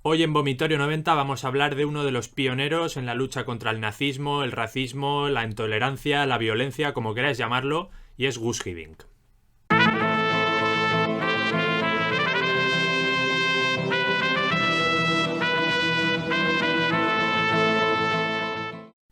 Hoy en Vomitorio 90 vamos a hablar de uno de los pioneros en la lucha contra el nazismo, el racismo, la intolerancia, la violencia, como queráis llamarlo, y es Guus Hiddink.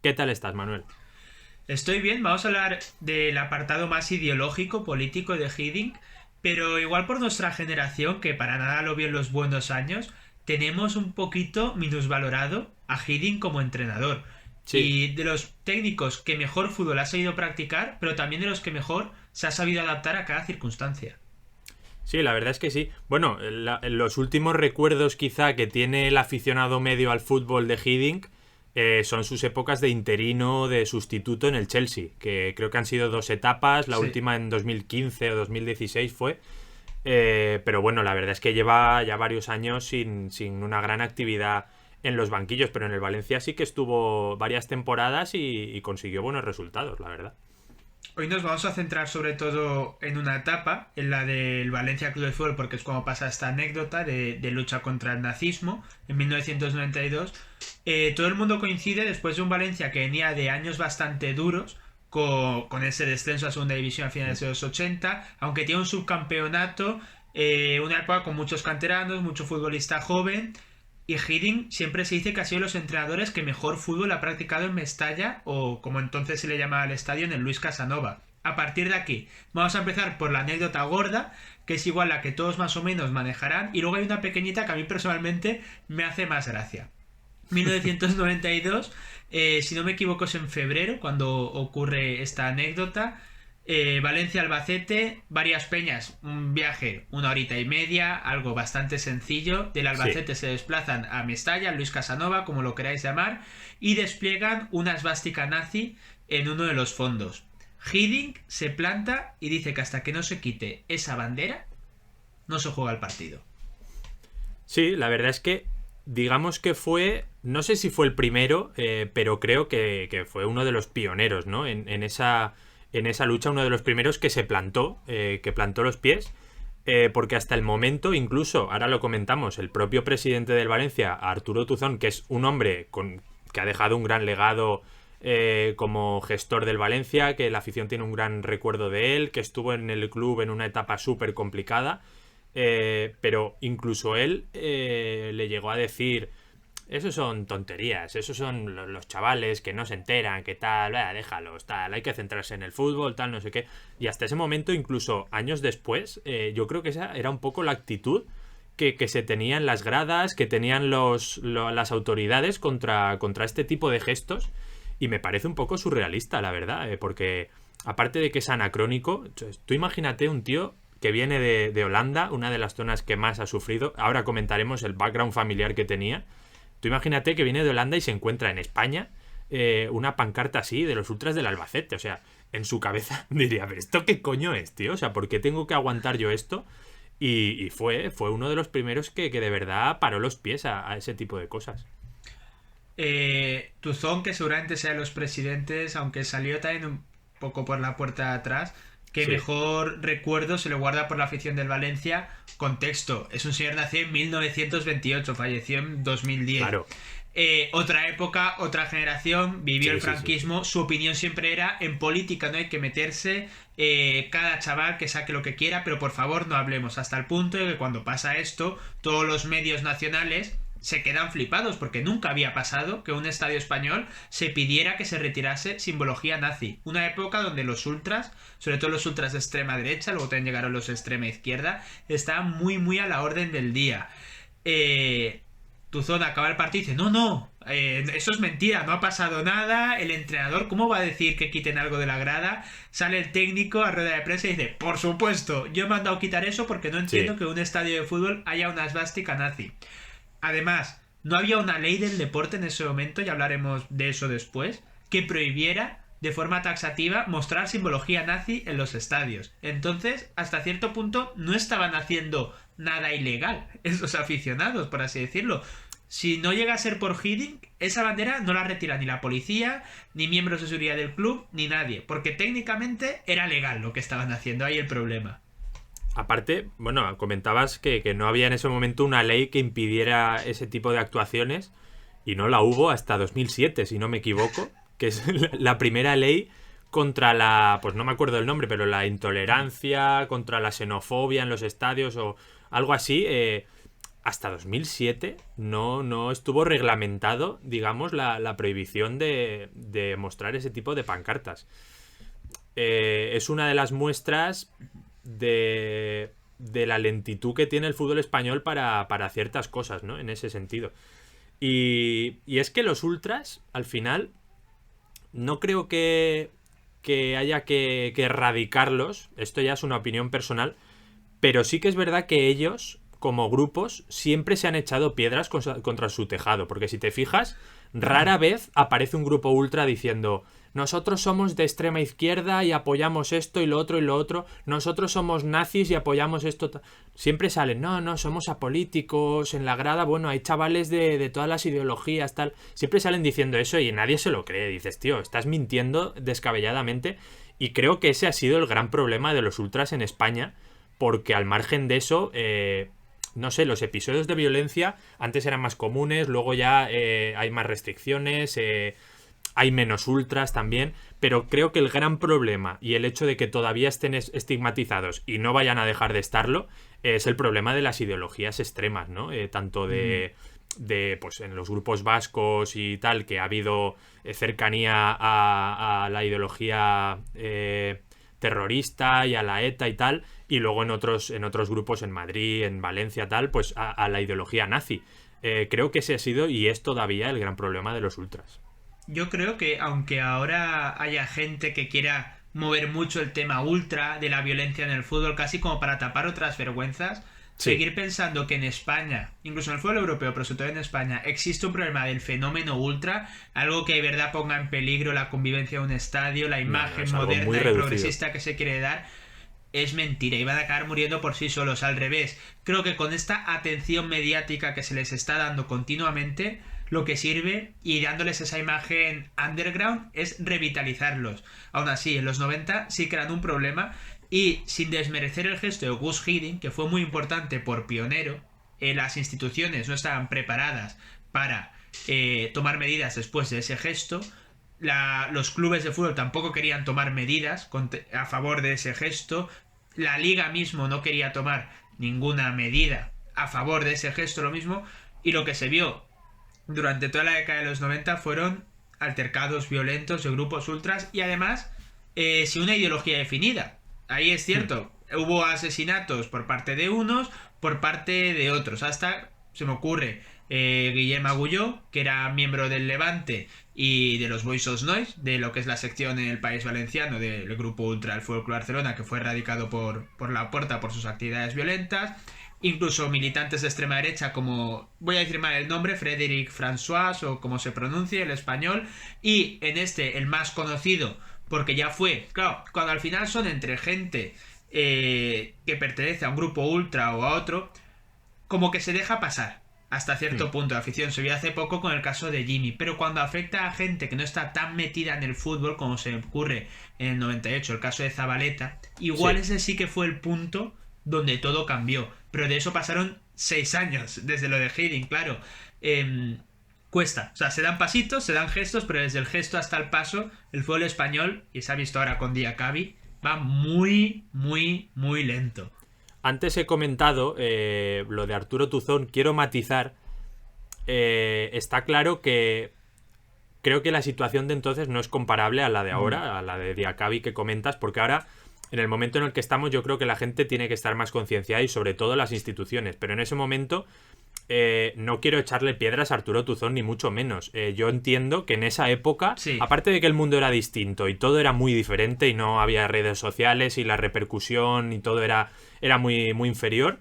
¿Qué tal estás, Manuel? Estoy bien, vamos a hablar del apartado más ideológico, político de Hiddink, pero igual por nuestra generación, que para nada lo vio en los buenos años, tenemos un poquito minusvalorado a Hiddink como entrenador. Sí, Y de los técnicos que mejor fútbol ha sabido practicar, pero también de los que mejor se ha sabido adaptar a cada circunstancia. sí, la verdad es que sí. Bueno, los últimos recuerdos quizá que tiene el aficionado medio al fútbol de Hiddink son sus épocas de interino, de sustituto en el Chelsea, que creo que han sido 2 etapas, la Sí. última en 2015 o 2016 fue. Pero bueno, la verdad es que lleva ya varios años sin una gran actividad en los banquillos, pero en el Valencia sí que estuvo varias temporadas y consiguió buenos resultados, la verdad. Hoy nos vamos a centrar sobre todo en una etapa, en la del Valencia Club de Fútbol, porque es como pasa esta anécdota de lucha contra el nazismo en 1992. Todo el mundo coincide después de un Valencia que venía de años bastante duros, con ese descenso a segunda división a finales de los 80, aunque tiene un subcampeonato, una época con muchos canteranos, mucho futbolista joven. Y Hiddink siempre se dice que ha sido de los entrenadores que mejor fútbol ha practicado en Mestalla, o como entonces se le llamaba al estadio, en el Luis Casanova. A partir de aquí, vamos a empezar por la anécdota gorda, que es igual la que todos más o menos manejarán, y luego hay una pequeñita que a mí personalmente me hace más gracia. 1992, si no me equivoco es en febrero cuando ocurre esta anécdota. Valencia-Albacete, varias peñas, un viaje 1 horita y media, algo bastante sencillo. Del Sí. Albacete se desplazan a Mestalla, Luis Casanova, como lo queráis llamar, y despliegan una esvástica nazi en uno de los fondos. Hiddink se planta y dice que hasta que no se quite esa bandera, no se juega el partido. Sí, la verdad es que digamos que fue, no sé si fue el primero, pero creo que fue uno de los pioneros, ¿no? En esa lucha, uno de los primeros que plantó los pies, porque hasta el momento, incluso, ahora lo comentamos, el propio presidente del Valencia, Arturo Tuzón, que es un hombre que ha dejado un gran legado como gestor del Valencia, que la afición tiene un gran recuerdo de él, que estuvo en el club en una etapa súper complicada, pero incluso él le llegó a decir: eso son tonterías, esos son los chavales que no se enteran, que tal, déjalos, tal, hay que centrarse en el fútbol, tal, no sé qué. Y hasta ese momento, incluso años después, yo creo que esa era un poco la actitud que se tenía en las gradas, que tenían las autoridades contra este tipo de gestos. Y me parece un poco surrealista, la verdad, porque aparte de que es anacrónico, tú imagínate un tío que viene de Holanda, una de las zonas que más ha sufrido. Ahora comentaremos el background familiar que tenía. Tú imagínate que viene de Holanda y se encuentra en España una pancarta así de los ultras del Albacete. O sea, en su cabeza diría: ¿pero esto qué coño es, tío? O sea, ¿por qué tengo que aguantar yo esto? Y fue uno de los primeros que de verdad paró los pies a ese tipo de cosas. Tuzón, que seguramente sea de los presidentes, aunque salió también un poco por la puerta de atrás, que Sí, mejor recuerdo se le guarda por la afición del Valencia. Contexto: es un señor nacido en 1928, falleció en 2010. claro. Otra época, otra generación, vivió el Sí, sí, sí. franquismo. Su opinión siempre era: en política no hay que meterse, cada chaval que saque lo que quiera, pero por favor no hablemos. Hasta el punto de que cuando pasa esto, todos los medios nacionales se quedan flipados, porque nunca había pasado que un estadio español se pidiera que se retirase simbología nazi. Una época donde los ultras, sobre todo los ultras de extrema derecha, luego también llegaron los de extrema izquierda, estaban muy muy a la orden del día. Tuzón acaba el partido y dice: no, no, eso es mentira, no ha pasado nada. El entrenador, ¿cómo va a decir que quiten algo de la grada? Sale el técnico a rueda de prensa y dice: por supuesto, yo he mandado quitar eso porque no entiendo Sí, que en un estadio de fútbol haya una esvástica nazi. Además, no había una ley del deporte en ese momento, y hablaremos de eso después, que prohibiera de forma taxativa mostrar simbología nazi en los estadios. Entonces, hasta cierto punto, no estaban haciendo nada ilegal esos aficionados, por así decirlo. Si no llega a ser por Hiddink, esa bandera no la retira ni la policía, ni miembros de seguridad del club, ni nadie, porque técnicamente era legal lo que estaban haciendo. Ahí el problema. Aparte, bueno, comentabas que no había en ese momento una ley que impidiera ese tipo de actuaciones y no la hubo hasta 2007, si no me equivoco, que es la primera ley contra la, pues no me acuerdo el nombre, pero la intolerancia, contra la xenofobia en los estadios o algo así. Hasta 2007 no estuvo reglamentado, digamos, la prohibición de mostrar ese tipo de pancartas. Es una de las muestras de la lentitud que tiene el fútbol español para ciertas cosas, ¿no? En ese sentido. Y es que los ultras, al final, no creo que haya que erradicarlos. Esto ya es una opinión personal. Pero sí que es verdad que ellos, como grupos, siempre se han echado piedras contra su tejado. Porque si te fijas, rara vez aparece un grupo ultra diciendo: nosotros somos de extrema izquierda y apoyamos esto y lo otro y lo otro. Nosotros somos nazis y apoyamos esto. Siempre salen: no, somos apolíticos. En la grada, bueno, hay chavales de todas las ideologías, tal. Siempre salen diciendo eso y nadie se lo cree. Dices, tío, estás mintiendo descabelladamente. Y creo que ese ha sido el gran problema de los ultras en España. Porque al margen de eso, no sé, los episodios de violencia antes eran más comunes, luego ya hay más restricciones, hay menos ultras también, pero creo que el gran problema y el hecho de que todavía estén estigmatizados y no vayan a dejar de estarlo es el problema de las ideologías extremas, ¿no? Tanto pues en los grupos vascos y tal, que ha habido cercanía a la ideología terrorista y a la ETA y tal, y luego en otros grupos en Madrid, en Valencia, tal, pues a la ideología nazi. Creo que ese ha sido y es todavía el gran problema de los ultras. Yo creo que aunque ahora haya gente que quiera mover mucho el tema ultra de la violencia en el fútbol, casi como para tapar otras vergüenzas, Sí. seguir pensando que en España, incluso en el fútbol europeo, pero sobre todo en España, existe un problema del fenómeno ultra, algo que de verdad ponga en peligro la convivencia de un estadio, la imagen es algo muy moderna y reducido. progresista que se quiere dar, es mentira y van a acabar muriendo por sí solos. Al revés, creo que con esta atención mediática que se les está dando continuamente, lo que sirve y dándoles esa imagen underground es revitalizarlos. Aún así, en los 90 sí que eran un problema y sin desmerecer el gesto de Gus Hiddink, que fue muy importante por pionero, las instituciones no estaban preparadas para tomar medidas después de ese gesto. Los clubes de fútbol tampoco querían tomar medidas a favor de ese gesto. La liga mismo no quería tomar ninguna medida a favor de ese gesto, lo mismo. Y lo que se vio durante toda la década de los 90 fueron altercados violentos de grupos ultras y además sin una ideología definida. Ahí es cierto, hubo asesinatos por parte de unos, por parte de otros. Hasta, se me ocurre, Guillem Agulló, que era miembro del Levante y de los Boys of Noise, de lo que es la sección en el País Valenciano del grupo ultra del Fútbol Club Barcelona, que fue erradicado por la puerta por sus actividades violentas. Incluso militantes de extrema derecha como, voy a decir mal el nombre, Frédéric François o como se pronuncie el español, y en el más conocido, porque ya fue, claro, cuando al final son entre gente que pertenece a un grupo ultra o a otro, como que se deja pasar hasta cierto punto de afición. Se vio hace poco con el caso de Jimmy, pero cuando afecta a gente que no está tan metida en el fútbol como se ocurre en el 98, el caso de Zabaleta, igual ese sí que fue el punto donde todo cambió, pero de eso pasaron 6 años desde lo de Hiddink, claro. Cuesta, o sea, se dan pasitos, se dan gestos, pero desde el gesto hasta el paso, el fútbol español, y se ha visto ahora con Diacabí, va muy, muy, muy lento. Antes he comentado lo de Arturo Tuzón. Quiero matizar. Está claro que creo que la situación de entonces no es comparable a la de ahora, a la de Diacabí que comentas, porque ahora, en el momento en el que estamos, yo creo que la gente tiene que estar más concienciada y sobre todo las instituciones. Pero en ese momento no quiero echarle piedras a Arturo Tuzón ni mucho menos. Yo entiendo que en esa época, aparte de que el mundo era distinto y todo era muy diferente y no había redes sociales y la repercusión y todo era muy, muy inferior,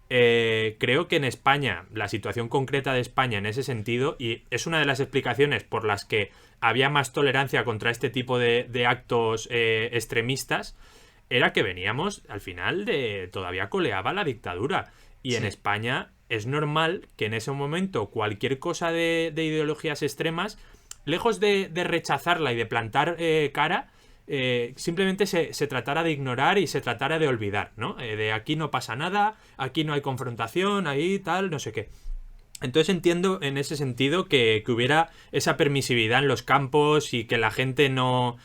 creo que en España, la situación concreta de España en ese sentido, y es una de las explicaciones por las que había más tolerancia contra este tipo de actos extremistas, era que veníamos, al final, todavía coleaba la dictadura. Y en España es normal que en ese momento cualquier cosa de ideologías extremas, lejos de rechazarla y de plantar cara, simplemente se tratara de ignorar y se tratara de olvidar, ¿no? De aquí no pasa nada, aquí no hay confrontación, ahí tal, no sé qué. Entonces entiendo en ese sentido que hubiera esa permisividad en los campos y que la gente no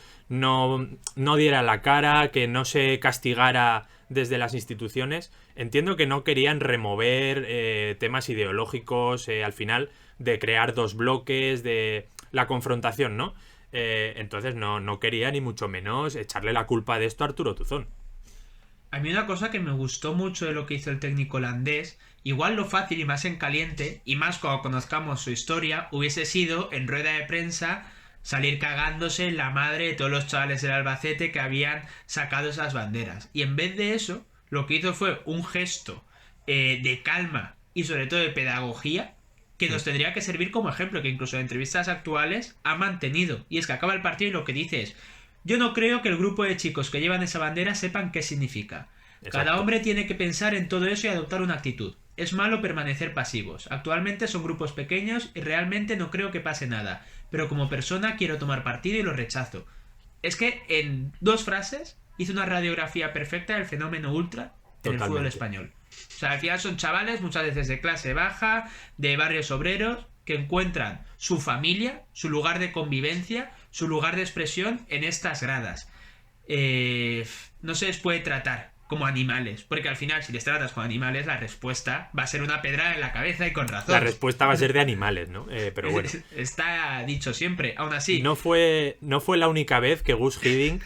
diera la cara, que no se castigara desde las instituciones. Entiendo que no querían remover temas ideológicos al final de crear dos bloques, de la confrontación, ¿no? Entonces no quería ni mucho menos echarle la culpa de esto a Arturo Tuzón. A mí una cosa que me gustó mucho de lo que hizo el técnico holandés, igual lo fácil y más en caliente, y más cuando conozcamos su historia, hubiese sido en rueda de prensa salir cagándose en la madre de todos los chavales del Albacete que habían sacado esas banderas. Y en vez de eso, lo que hizo fue un gesto de calma y sobre todo de pedagogía que nos tendría que servir como ejemplo, que incluso en entrevistas actuales ha mantenido. Y es que acaba el partido y lo que dice es: yo no creo que el grupo de chicos que llevan esa bandera sepan qué significa. Exacto. Cada hombre tiene que pensar en todo eso y adoptar una actitud. Es malo permanecer pasivos. Actualmente son grupos pequeños y realmente no creo que pase nada. Pero como persona quiero tomar partido y lo rechazo. Es que en 2 frases hizo una radiografía perfecta del fenómeno ultra en el fútbol español. O sea, al final son chavales muchas veces de clase baja, de barrios obreros, que encuentran su familia, su lugar de convivencia, su lugar de expresión en estas gradas. No se les puede tratar como animales, porque al final si les tratas como animales la respuesta va a ser una pedrada en la cabeza y con razón. La respuesta va a ser de animales, ¿no? Pero bueno. Está dicho siempre, aún así. No fue la única vez que Gus Hiddink...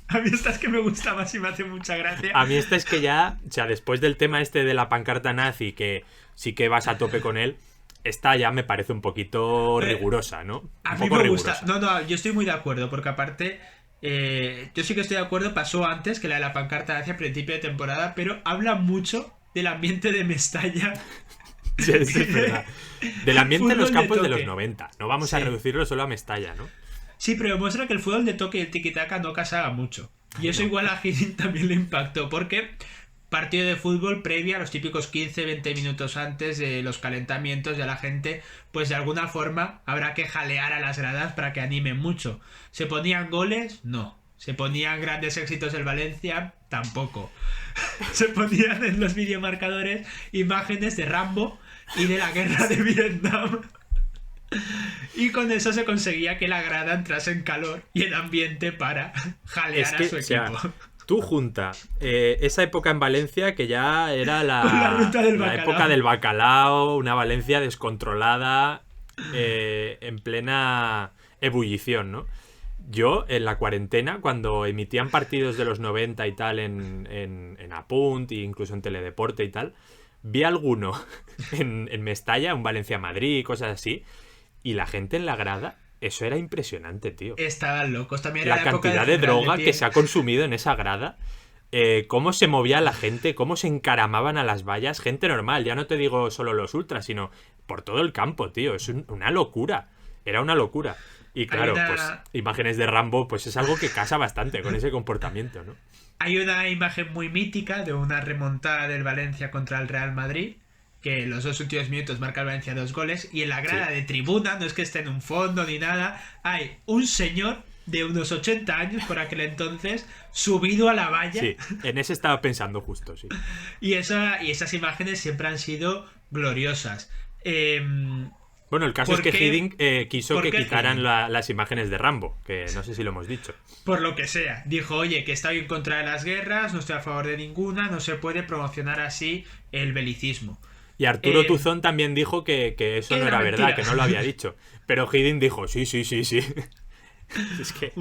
A mí esta es que me gusta más y me hace mucha gracia. A mí esta es que ya, o sea, después del tema este de la pancarta nazi, que sí que vas a tope con él, esta ya me parece un poquito rigurosa, ¿no? A mí me gusta. No, yo estoy muy de acuerdo, porque aparte, yo sí que estoy de acuerdo, pasó antes que la de la pancarta hacia principio de temporada, pero habla mucho del ambiente de Mestalla. Sí, es verdad. Del ambiente en los campos de los 90. No vamos a Sí. reducirlo solo a Mestalla, ¿no? Sí, pero demuestra que el fútbol de toque y el tiki-taka no casaba mucho. Y eso igual a Hiddink también le impactó, porque partido de fútbol previa, los típicos 15-20 minutos antes de los calentamientos, ya la gente, pues de alguna forma habrá que jalear a las gradas para que animen mucho. ¿Se ponían goles? No. ¿Se ponían grandes éxitos del Valencia? Tampoco. Se ponían en los videomarcadores imágenes de Rambo y de la guerra de Vietnam. Y con eso se conseguía que la grada entrase en calor y en ambiente para jalear a su equipo. O sea, tú junta esa época en Valencia que ya era la ruta del la época del bacalao, una Valencia descontrolada, en plena ebullición, ¿no? Yo, en la cuarentena, cuando emitían partidos de los 90 y tal en Apunt e incluso en Teledeporte y tal, vi alguno en Mestalla, un Valencia-Madrid y cosas así, y la gente en la grada, eso era impresionante, tío. Estaban locos. También era La época cantidad del de droga Pie. que se ha consumido en esa grada, cómo se movía la gente, cómo se encaramaban a las vallas, gente normal, ya no te digo solo los ultras, sino por todo el campo, tío. Es una locura. Era una locura. Y claro, pues imágenes de Rambo, pues es algo que casa bastante con ese comportamiento, ¿no? Hay una imagen muy mítica de una remontada del Valencia contra el Real Madrid, que en los 2 últimos minutos marca el Valencia 2 goles, y en la grada de tribuna, no es que esté en un fondo ni nada, hay un señor de unos 80 años por aquel entonces, subido a la valla. Sí, en ese estaba pensando justo, sí. Y esas imágenes siempre han sido gloriosas. Bueno, el caso es que Hiddink quiso que quitaran Hiddink? las imágenes de Rambo, que no sé si lo hemos dicho. Por lo que sea, dijo: oye, que estoy en contra de las guerras, no estoy a favor de ninguna, no se puede promocionar así el belicismo. Y Arturo Tuzón también dijo que eso no era mentira. verdad, que no lo había dicho. Pero Hiddink dijo, sí. Es que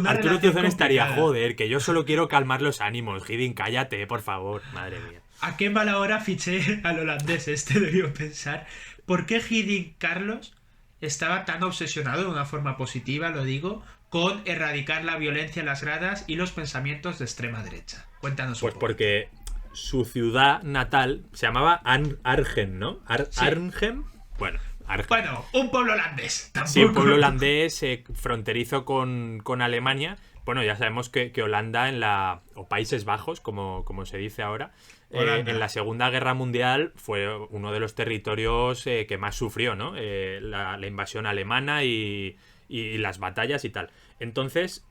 Arturo Tuzón estaría, joder, que yo solo quiero calmar los ánimos. Hiddink, cállate, por favor, madre mía. ¿A qué mala hora fiché al holandés este? Debió pensar. ¿Por qué Hiddink, Carlos, estaba tan obsesionado, de una forma positiva, lo digo, con erradicar la violencia en las gradas y los pensamientos de extrema derecha? Cuéntanos un poco. Pues porque su ciudad natal se llamaba Arnhem, ¿no? Sí. Arnhem. Bueno, Arnhem. Bueno, un pueblo holandés. Tampoco. Sí, un pueblo holandés fronterizo con Alemania. Bueno, ya sabemos que Holanda o Países Bajos, como se dice ahora, en la Segunda Guerra Mundial fue uno de los territorios que más sufrió, ¿no? La invasión alemana y y las batallas y tal. Entonces,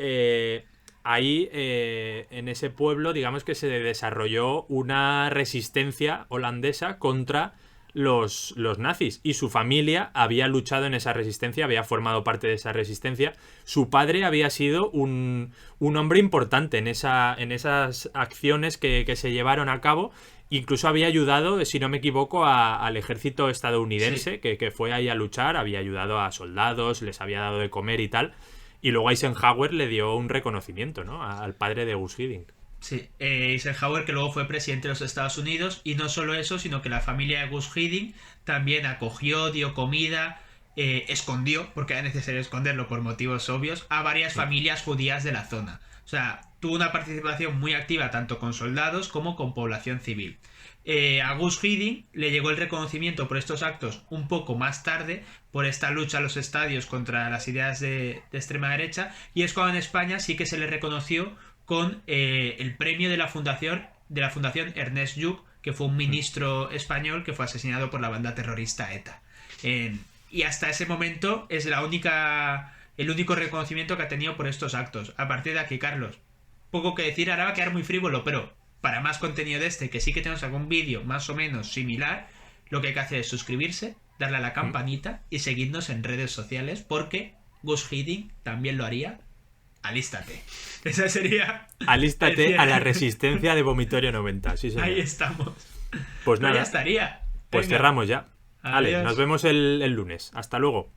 ahí, en ese pueblo, digamos que se desarrolló una resistencia holandesa contra los nazis, y su familia había luchado en esa resistencia, había formado parte de esa resistencia. Su padre había sido un hombre importante en esas acciones que se llevaron a cabo. Incluso había ayudado, si no me equivoco, al ejército estadounidense, Sí. que fue ahí a luchar, había ayudado a soldados, les había dado de comer y tal. Y luego Eisenhower le dio un reconocimiento, ¿no? Al padre de Gus Hiddink. Sí, Eisenhower, que luego fue presidente de los Estados Unidos, y no solo eso, sino que la familia de Gus Hiddink también acogió, dio comida, escondió, porque era necesario esconderlo por motivos obvios, a varias familias judías de la zona. O sea, tuvo una participación muy activa tanto con soldados como con población civil. A Gus Hiddink le llegó el reconocimiento por estos actos un poco más tarde, por esta lucha a los estadios contra las ideas de extrema derecha, y es cuando en España sí que se le reconoció con el premio de la fundación Ernest Lluch, que fue un ministro español que fue asesinado por la banda terrorista ETA. Y hasta ese momento es el único reconocimiento que ha tenido por estos actos. A partir de aquí, Carlos, poco que decir, ahora va a quedar muy frívolo, pero para más contenido de este, que sí que tenemos algún vídeo más o menos similar, lo que hay que hacer es suscribirse, darle a la campanita y seguirnos en redes sociales, porque Gus Hiddink también lo haría. Alístate. Esa sería. Alístate a la resistencia de Vomitorio 90. Sí, señor. Ahí estamos. Pues nada. Ya estaría. Pues Venga. cerramos ya. Vale, Adiós. nos vemos el lunes. Hasta luego.